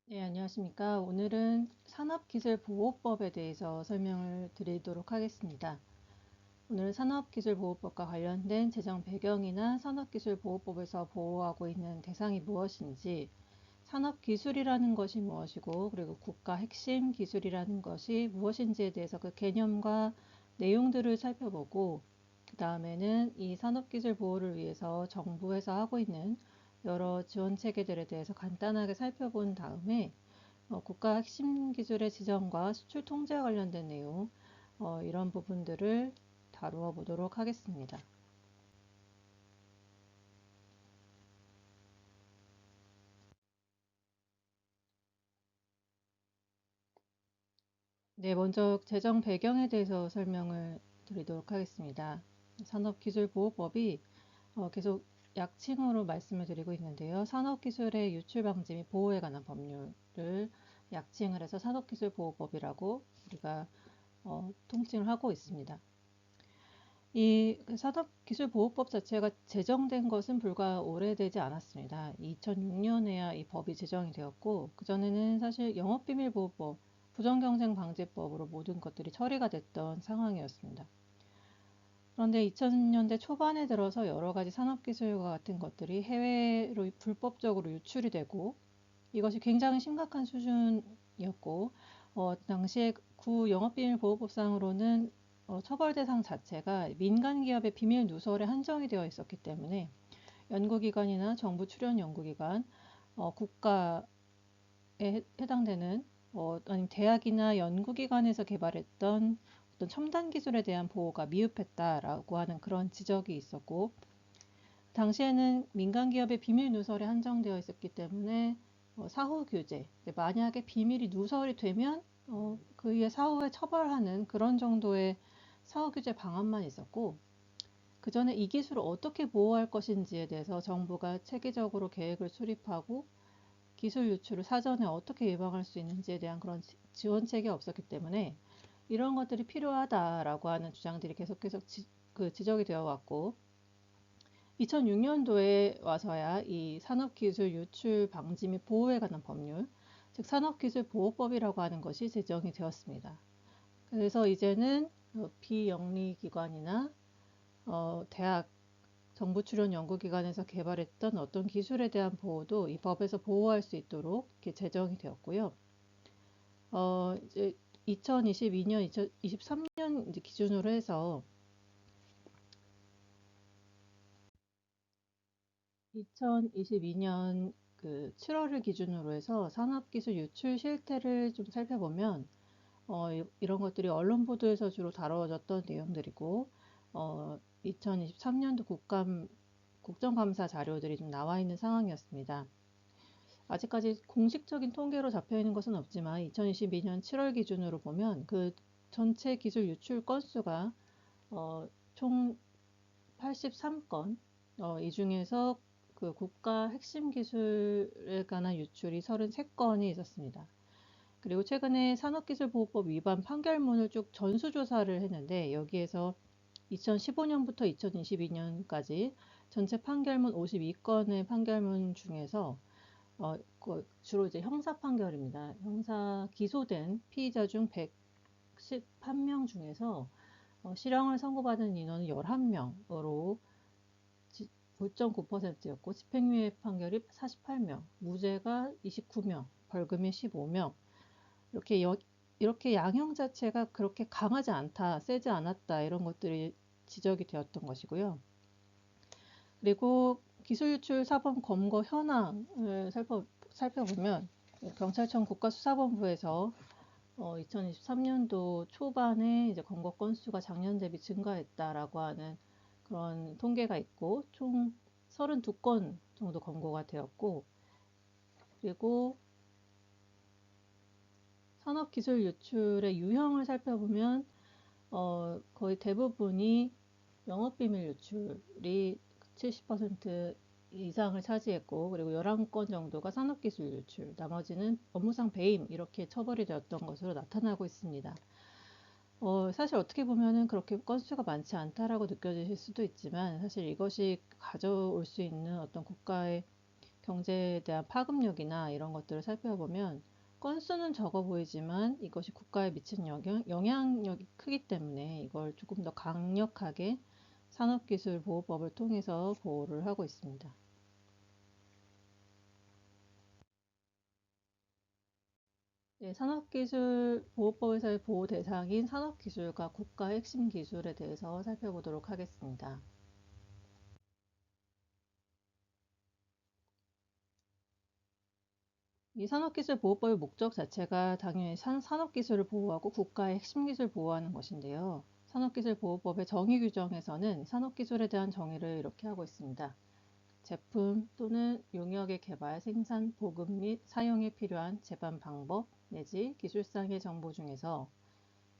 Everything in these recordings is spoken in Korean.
네, 안녕하십니까. 오늘은 산업기술보호법에 대해서 설명을 드리도록 하겠습니다. 오늘은 산업기술보호법과 관련된 제정 배경이나 산업기술보호법에서 보호하고 있는 대상이 무엇인지, 산업기술이라는 것이 무엇이고, 그리고 국가 핵심 기술이라는 것이 무엇인지에 대해서 그 개념과 내용들을 살펴보고, 그 다음에는 이 산업기술 보호를 위해서 정부에서 하고 있는 여러 지원 체계들에 대해서 간단하게 살펴본 다음에 국가 핵심 기술의 지정과 수출 통제와 관련된 내용, 이런 부분들을 다루어 보도록 하겠습니다. 네, 먼저 제정 배경에 대해서 설명을 드리도록 하겠습니다. 산업기술보호법이 계속 약칭으로 말씀을 드리고 있는데요. 산업기술의 유출 방지 및 보호에 관한 법률을 약칭을 해서 산업기술보호법이라고 우리가 통칭을 하고 있습니다. 이 산업기술보호법 자체가 제정된 것은 불과 오래되지 않았습니다. 2006년에야 이 법이 제정이 되었고, 그전에는 사실 영업비밀보호법, 부정경쟁방지법으로 모든 것들이 처리가 됐던 상황이었습니다. 그런데 2000년대 초반에 들어서 여러 가지 산업기술과 같은 것들이 해외로 불법적으로 유출이 되고, 이것이 굉장히 심각한 수준이었고, 당시에 구 영업비밀보호법상으로는 처벌 대상 자체가 민간 기업의 비밀 누설에 한정이 되어 있었기 때문에 연구기관이나 정부 출연 연구기관, 국가에 해당되는 아니면 대학이나 연구기관에서 개발했던 어떤 첨단 기술에 대한 보호가 미흡했다라고 하는 그런 지적이 있었고, 당시에는 민간 기업의 비밀 누설에 한정되어 있었기 때문에 사후 규제, 만약에 비밀이 누설이 되면 그의 사후에 처벌하는 그런 정도의 사후 규제 방안만 있었고, 그 전에 이 기술을 어떻게 보호할 것인지에 대해서 정부가 체계적으로 계획을 수립하고 기술 유출을 사전에 어떻게 예방할 수 있는지에 대한 그런 지원 체계가 없었기 때문에 이런 것들이 필요하다라고 하는 주장들이 계속 지적이 되어 왔고, 2006년도에 와서야 이 산업기술 유출 방지 및 보호에 관한 법률, 즉 산업기술보호법이라고 하는 것이 제정이 되었습니다. 그래서 이제는 비영리기관이나 대학, 정부 출연 연구기관에서 개발했던 어떤 기술에 대한 보호도 이 법에서 보호할 수 있도록 이렇게 제정이 되었고요. 이제 2022년, 2023년 기준으로 해서 2022년 그 7월을 기준으로 해서 산업기술 유출 실태를 좀 살펴보면 이런 것들이 언론 보도에서 주로 다뤄졌던 내용들이고 2023년도 국정감사 자료들이 좀 나와 있는 상황이었습니다. 아직까지 공식적인 통계로 잡혀 있는 것은 없지만 2022년 7월 기준으로 보면 그 전체 기술 유출 건수가 총 83건, 이 중에서 그 국가 핵심 기술에 관한 유출이 33건이 있었습니다. 그리고 최근에 산업기술보호법 위반 판결문을 쭉 전수조사를 했는데 여기에서 2015년부터 2022년까지 전체 판결문 52건의 판결문 중에서 주로 이제 형사 판결입니다. 형사 기소된 피의자 중 111명 중에서 실형을 선고받은 인원은 11명으로 9.9%였고 집행유예 판결이 48명, 무죄가 29명, 벌금이 15명. 이렇게 이렇게 양형 자체가 그렇게 강하지 않다, 세지 않았다 이런 것들이 지적이 되었던 것이고요. 그리고 기술유출 사범 검거 현황을 살펴보면 경찰청 국가수사본부에서 2023년도 초반에 이제 검거 건수가 작년 대비 증가했다라고 하는 그런 통계가 있고 총 32건 정도 검거가 되었고, 그리고 산업기술 유출의 유형을 살펴보면 거의 대부분이 영업비밀 유출이 70% 이상을 차지했고, 그리고 11건 정도가 산업기술 유출, 나머지는 업무상 배임 이렇게 처벌이 되었던 것으로 나타나고 있습니다. 사실 어떻게 보면은 그렇게 건수가 많지 않다라고 느껴지실 수도 있지만 사실 이것이 가져올 수 있는 어떤 국가의 경제에 대한 파급력이나 이런 것들을 살펴보면 건수는 적어 보이지만 이것이 국가에 미치는 영향력이 크기 때문에 이걸 조금 더 강력하게 산업기술보호법을 통해서 보호를 하고 있습니다. 네, 산업기술보호법에서의 보호 대상인 산업기술과 국가 핵심 기술에 대해서 살펴보도록 하겠습니다. 이 산업기술보호법의 목적 자체가 당연히 산업기술을 보호하고 국가의 핵심 기술을 보호하는 것인데요. 산업기술보호법의 정의 규정에서는 산업기술에 대한 정의를 이렇게 하고 있습니다. 제품 또는 용역의 개발, 생산, 보급 및 사용에 필요한 제반 방법 내지 기술상의 정보 중에서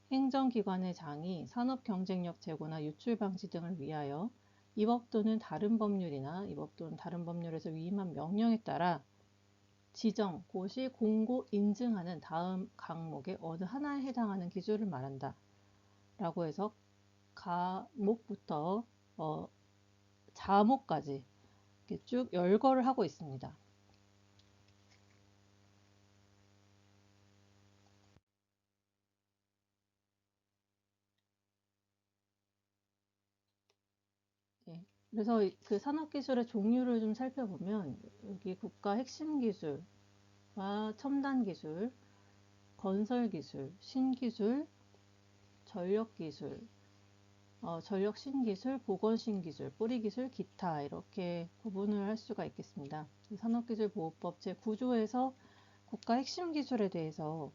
행정기관의 장이 산업 경쟁력 제고나 유출 방지 등을 위하여 이 법 또는 다른 법률이나 이 법 또는 다른 법률에서 위임한 명령에 따라 지정, 고시, 공고, 인증하는 다음 항목의 어느 하나에 해당하는 기술을 말한다. 라고 해서 가목부터 자목까지 이렇게 쭉 열거를 하고 있습니다. 네. 그래서 그 산업기술의 종류를 좀 살펴보면 여기 국가 핵심 기술과 첨단 기술, 건설 기술, 신기술, 전력 기술, 전력 신기술, 보건 신기술, 뿌리 기술, 기타 이렇게 구분을 할 수가 있겠습니다. 산업기술보호법 제9조에서 국가 핵심 기술에 대해서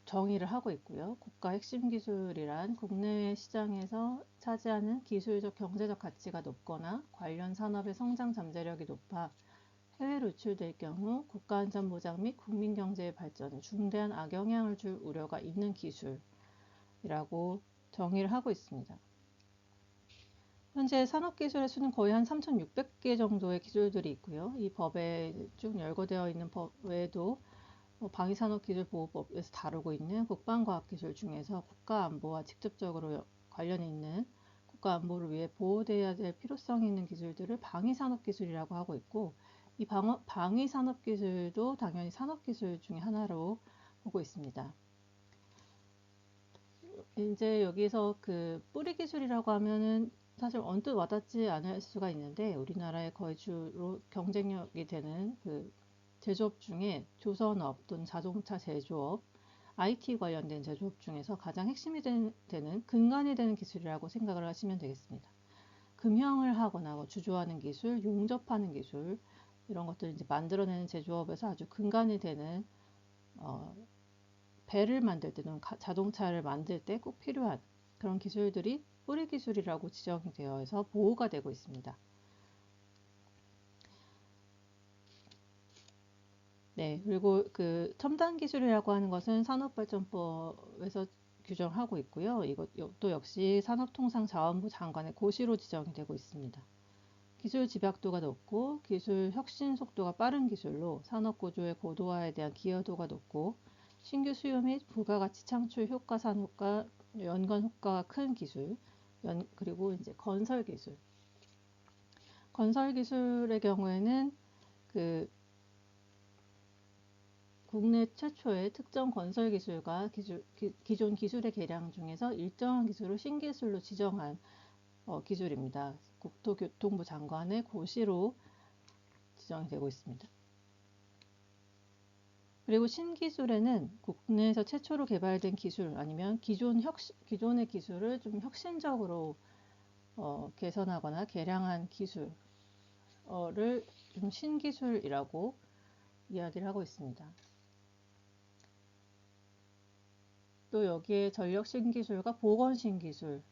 정의를 하고 있고요. 국가 핵심 기술이란 국내외 시장에서 차지하는 기술적, 경제적 가치가 높거나 관련 산업의 성장 잠재력이 높아 해외로 유출될 경우 국가 안전 보장 및 국민 경제의 발전에 중대한 악영향을 줄 우려가 있는 기술이라고 정의를 하고 있습니다. 현재 산업기술의 수는 거의 한 3,600개 정도의 기술들이 있고요. 이 법에 쭉 열거되어 있는 법 외에도 방위산업기술보호법에서 다루고 있는 국방과학기술 중에서 국가안보와 직접적으로 관련이 있는 국가안보를 위해 보호되어야 될 필요성이 있는 기술들을 방위산업기술이라고 하고 있고, 이 방위산업기술도 당연히 산업기술 중에 하나로 보고 있습니다. 이제 여기서 그 뿌리기술이라고 하면은 사실 언뜻 와닿지 않을 수가 있는데, 우리나라의 거의 주로 경쟁력이 되는 그 제조업 중에 조선업 또는 자동차 제조업, IT 관련된 제조업 중에서 가장 핵심이 되는 근간이 되는 기술이라고 생각을 하시면 되겠습니다. 금형을 하거나 주조하는 기술, 용접하는 기술 이런 것들 이제 만들어내는 제조업에서 아주 근간이 되는 배를 만들 때는 자동차를 만들 때 꼭 필요한 그런 기술들이 뿌리 기술이라고 지정이 되어서 보호가 되고 있습니다. 네, 그리고 그 첨단 기술이라고 하는 것은 산업발전법에서 규정하고 있고요. 이것도 역시 산업통상자원부 장관의 고시로 지정이 되고 있습니다. 기술 집약도가 높고 기술 혁신 속도가 빠른 기술로 산업 구조의 고도화에 대한 기여도가 높고 신규 수요 및 부가가치 창출 효과 산업과 연관 효과가 큰 기술, 그리고 이제 건설 기술. 건설 기술의 경우에는 그 국내 최초의 특정 건설 기술과 기존 기술의 개량 중에서 일정한 기술을 신기술로 지정한 기술입니다. 국토교통부 장관의 고시로 지정이 되고 있습니다. 그리고 신기술에는 국내에서 최초로 개발된 기술 아니면 기존의 기술을 좀 혁신적으로 개선하거나 개량한 기술을 좀 신기술이라고 이야기를 하고 있습니다. 또 여기에 전력 신기술과 보건 신기술,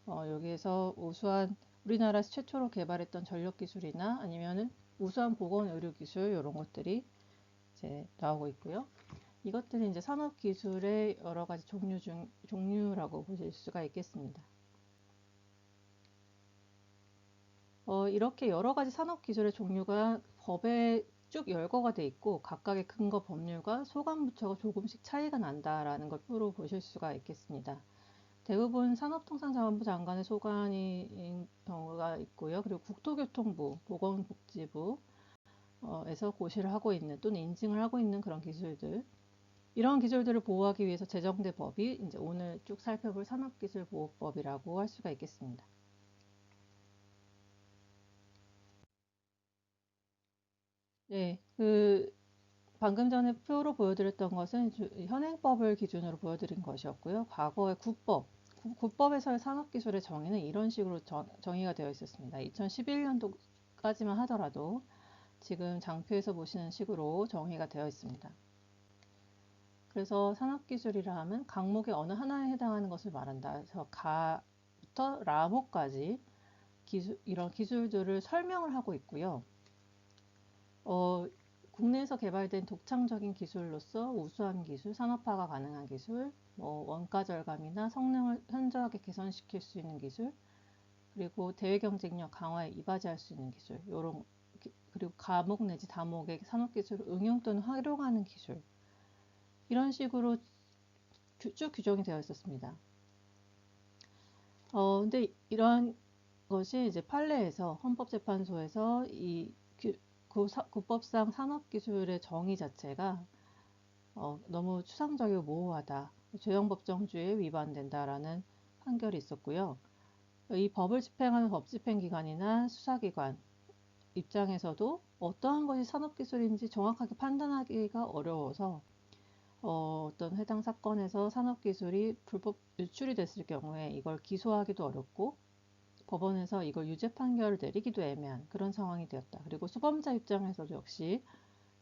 여기에서 우수한 우리나라에서 최초로 개발했던 전력 기술이나 아니면은 우수한 보건 의료 기술 이런 것들이 이제 나오고 있고요. 이것들이 이제 산업 기술의 여러 가지 종류라고 보실 수가 있겠습니다. 이렇게 여러 가지 산업 기술의 종류가 법에 쭉 열거가 돼 있고 각각의 근거 법률과 소관부처가 조금씩 차이가 난다라는 걸 표로 보실 수가 있겠습니다. 대부분 산업통상자원부 장관의 소관인 경우가 있고요. 그리고 국토교통부, 보건복지부, 에서 고시를 하고 있는 또는 인증을 하고 있는 그런 기술들, 이런 기술들을 보호하기 위해서 제정된 법이 이제 오늘 쭉 살펴볼 산업기술보호법이라고 할 수가 있겠습니다. 네, 방금 전에 표로 보여드렸던 것은 현행법을 기준으로 보여드린 것이었고요. 과거의 국법에서의 산업기술의 정의는 이런 식으로 정의가 되어 있었습니다. 2011년도까지만 하더라도 지금 장표에서 보시는 식으로 정의가 되어 있습니다. 그래서 산업기술이라 하면 강목의 어느 하나에 해당하는 것을 말한다. 그래서 가부터 라목까지 이런 기술들을 설명을 하고 있고요. 국내에서 개발된 독창적인 기술로서 우수한 기술, 산업화가 가능한 기술, 원가 절감이나 성능을 현저하게 개선시킬 수 있는 기술, 그리고 대외 경쟁력 강화에 이바지할 수 있는 기술, 그리고 가목 내지 다목의 산업기술을 응용 또는 활용하는 기술, 이런 식으로 쭉 규정이 되어 있었습니다. 근데 이러한 것이 이제 판례에서 헌법재판소에서 이 국법상 산업기술의 정의 자체가 너무 추상적이고 모호하다, 죄형법정주의에 위반된다라는 판결이 있었고요. 이 법을 집행하는 법집행기관이나 수사기관 입장에서도 어떠한 것이 산업기술인지 정확하게 판단하기가 어려워서 어떤 해당 사건에서 산업기술이 불법 유출이 됐을 경우에 이걸 기소하기도 어렵고 법원에서 이걸 유죄 판결을 내리기도 애매한 그런 상황이 되었다. 그리고 수범자 입장에서도 역시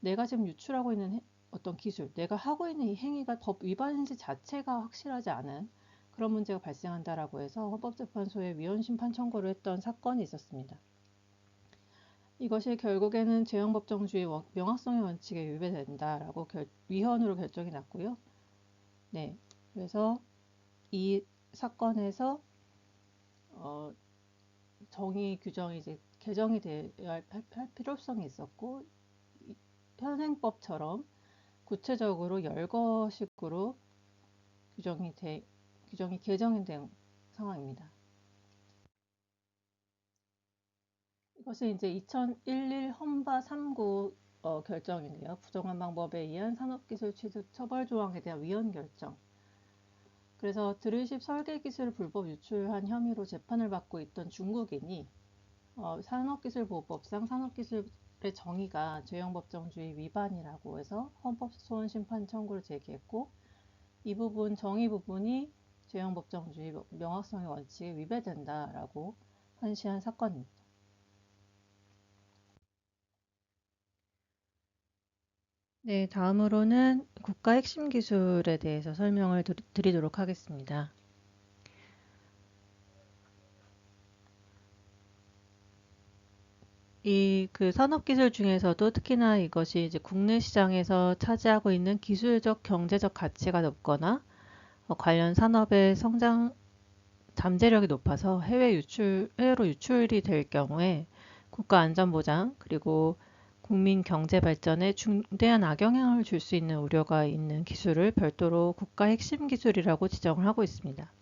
내가 지금 유출하고 있는 어떤 기술, 내가 하고 있는 이 행위가 법 위반인지 자체가 확실하지 않은 그런 문제가 발생한다라고 해서 헌법재판소에 위헌심판 청구를 했던 사건이 있었습니다. 이것이 결국에는 죄형법정주의 명확성의 원칙에 위배된다라고 위헌으로 결정이 났고요. 네, 그래서 이 사건에서 정의 규정이 이제 개정이 되어야 할 필요성이 있었고, 현행법처럼 구체적으로 열거식으로 규정이 개정이 된 상황입니다. 이것은 이제 2011 헌바 3구 결정인데요. 부정한 방법에 의한 산업기술 취득 처벌 조항에 대한 위헌 결정. 그래서 드릴십 설계기술을 불법 유출한 혐의로 재판을 받고 있던 중국인이 산업기술보호법상 산업기술의 정의가 죄형법정주의 위반이라고 해서 헌법소원심판 청구를 제기했고, 이 부분 정의 부분이 죄형법정주의 명확성의 원칙에 위배된다라고 판시한 사건입니다. 네, 다음으로는 국가 핵심 기술에 대해서 설명을 드리도록 하겠습니다. 이 산업기술 중에서도 특히나 이것이 이제 국내 시장에서 차지하고 있는 기술적, 경제적 가치가 높거나 관련 산업의 성장 잠재력이 높아서 해외로 유출이 될 경우에 국가 안전보장 그리고 국민 경제 발전에 중대한 악영향을 줄 수 있는 우려가 있는 기술을 별도로 국가 핵심 기술이라고 지정을 하고 있습니다.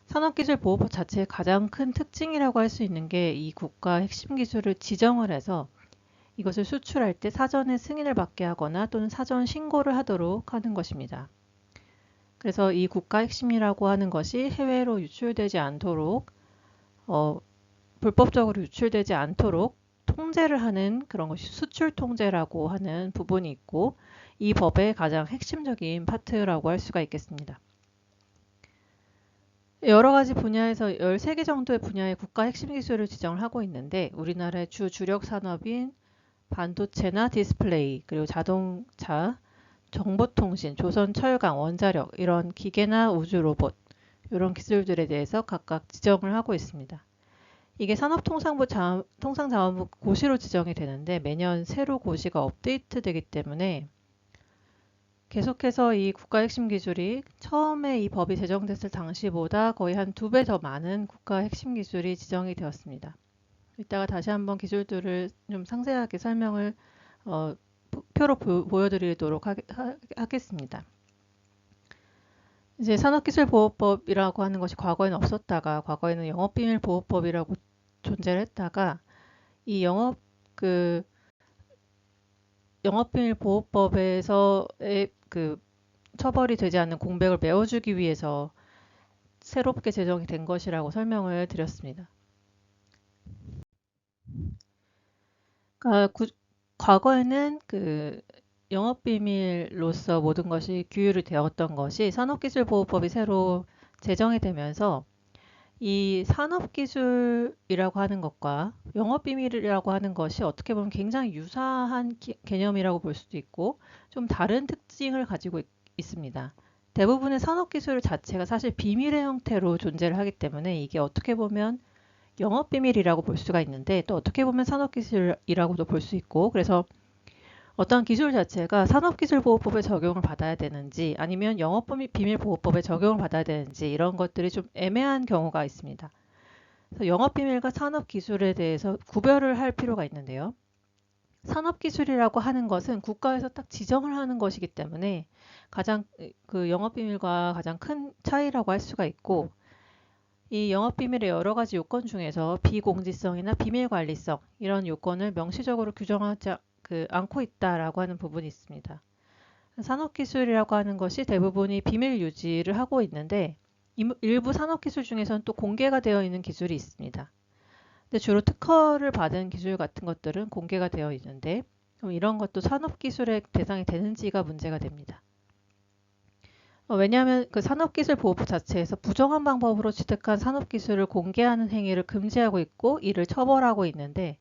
산업기술보호법 자체의 가장 큰 특징이라고 할 수 있는 게 이 국가 핵심 기술을 지정을 해서 이것을 수출할 때 사전에 승인을 받게 하거나 또는 사전 신고를 하도록 하는 것입니다. 그래서 이 국가 핵심이라고 하는 것이 해외로 유출되지 않도록 불법적으로 유출되지 않도록 통제를 하는 그런 것이 수출 통제라고 하는 부분이 있고, 이 법의 가장 핵심적인 파트라고 할 수가 있겠습니다. 여러 가지 분야에서 13개 정도의 분야의 국가 핵심 기술을 지정을 하고 있는데, 우리나라의 주력 산업인 반도체나 디스플레이, 그리고 자동차, 정보통신, 조선철강, 원자력, 이런 기계나 우주 로봇, 이런 기술들에 대해서 각각 지정을 하고 있습니다. 이게 산업통상부 통상자원부 고시로 지정이 되는데 매년 새로 고시가 업데이트 되기 때문에 계속해서 이 국가 핵심 기술이 처음에 이 법이 제정됐을 당시보다 거의 한 2배 더 많은 국가 핵심 기술이 지정이 되었습니다. 이따가 다시 한번 기술들을 좀 상세하게 설명을 표로 보여드리도록 하겠습니다. 이제 산업기술보호법이라고 하는 것이 과거에는 없었다가 과거에는 영업비밀보호법이라고 존재를 했다가 이 영업 영업비밀보호법에서의 그 처벌이 되지 않는 공백을 메워주기 위해서 새롭게 제정이 된 것이라고 설명을 드렸습니다. 그러니까 과거에는 그 영업비밀로서 모든 것이 규율이 되었던 것이 산업기술보호법이 새로 제정이 되면서 이 산업기술이라고 하는 것과 영업비밀이라고 하는 것이 어떻게 보면 굉장히 유사한 개념이라고 볼 수도 있고 좀 다른 특징을 가지고 있습니다. 대부분의 산업기술 자체가 사실 비밀의 형태로 존재를 하기 때문에 이게 어떻게 보면 영업비밀이라고 볼 수가 있는데 또 어떻게 보면 산업기술이라고도 볼 수 있고 그래서 어떤 기술 자체가 산업기술보호법에 적용을 받아야 되는지 아니면 영업비밀보호법에 적용을 받아야 되는지 이런 것들이 좀 애매한 경우가 있습니다. 그래서 영업비밀과 산업기술에 대해서 구별을 할 필요가 있는데요. 산업기술이라고 하는 것은 국가에서 딱 지정을 하는 것이기 때문에 가장 그 영업비밀과 가장 큰 차이라고 할 수가 있고 이 영업비밀의 여러 가지 요건 중에서 비공지성이나 비밀관리성 이런 요건을 명시적으로 규정하지 않고 있다라고 하는 부분이 있습니다. 산업기술이라고 하는 것이 대부분이 비밀 유지를 하고 있는데 일부 산업기술 중에서는 또 공개가 되어 있는 기술이 있습니다. 근데 주로 특허를 받은 기술 같은 것들은 공개가 되어 있는데 이런 것도 산업기술의 대상이 되는지가 문제가 됩니다. 왜냐하면 그 산업기술보호법 자체에서 부정한 방법으로 취득한 산업기술을 공개하는 행위를 금지하고 있고 이를 처벌하고 있는데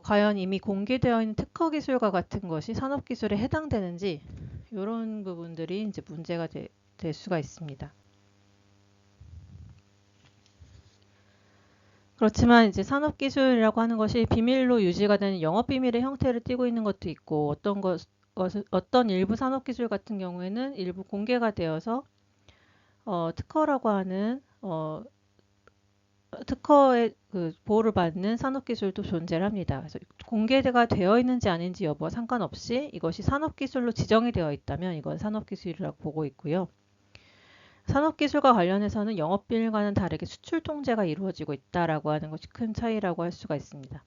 과연 이미 공개되어 있는 특허기술과 같은 것이 산업기술에 해당되는지 이런 부분들이 이제 문제가 될 수가 있습니다. 그렇지만 이제 산업기술이라고 하는 것이 비밀로 유지가 되는 영업비밀의 형태를 띠고 있는 것도 있고 어떤 일부 산업기술 같은 경우에는 일부 공개가 되어서 특허라고 하는 특허의 그 보호를 받는 산업기술도 존재를 합니다. 그래서 공개가 되어 있는지 아닌지 여부와 상관없이 이것이 산업기술로 지정이 되어 있다면 이건 산업기술이라고 보고 있고요. 산업기술과 관련해서는 영업비밀과는 다르게 수출 통제가 이루어지고 있다라고 하는 것이 큰 차이라고 할 수가 있습니다.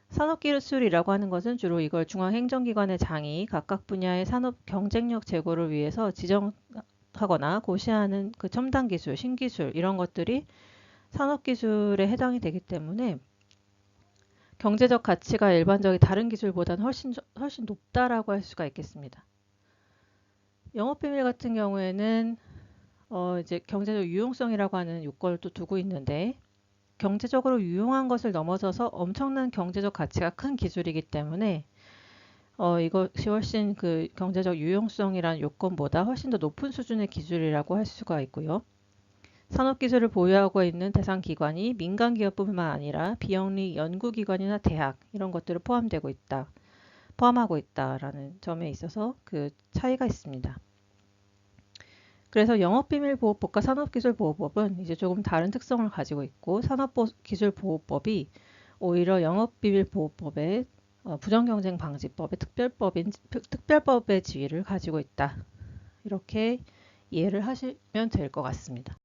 산업기술이라고 하는 것은 주로 이걸 중앙행정기관의 장이 각각 분야의 산업 경쟁력 제고를 위해서 지정하거나 고시하는 그 첨단 기술, 신기술 이런 것들이 산업기술에 해당이 되기 때문에 경제적 가치가 일반적인 다른 기술보다는 훨씬 높다라고 할 수가 있겠습니다. 영업비밀 같은 경우에는 이제 경제적 유용성이라고 하는 요건을 또 두고 있는데 경제적으로 유용한 것을 넘어서서 엄청난 경제적 가치가 큰 기술이기 때문에 이것이 훨씬 그 경제적 유용성이라는 요건보다 훨씬 더 높은 수준의 기술이라고 할 수가 있고요. 산업기술을 보유하고 있는 대상 기관이 민간 기업뿐만 아니라 비영리 연구기관이나 대학 이런 것들을 포함하고 있다라는 점에 있어서 그 차이가 있습니다. 그래서 영업비밀보호법과 산업기술보호법은 이제 조금 다른 특성을 가지고 있고 산업기술보호법이 오히려 영업비밀보호법의 부정경쟁방지법의 특별법의 지위를 가지고 있다. 이렇게 이해를 하시면 될 것 같습니다.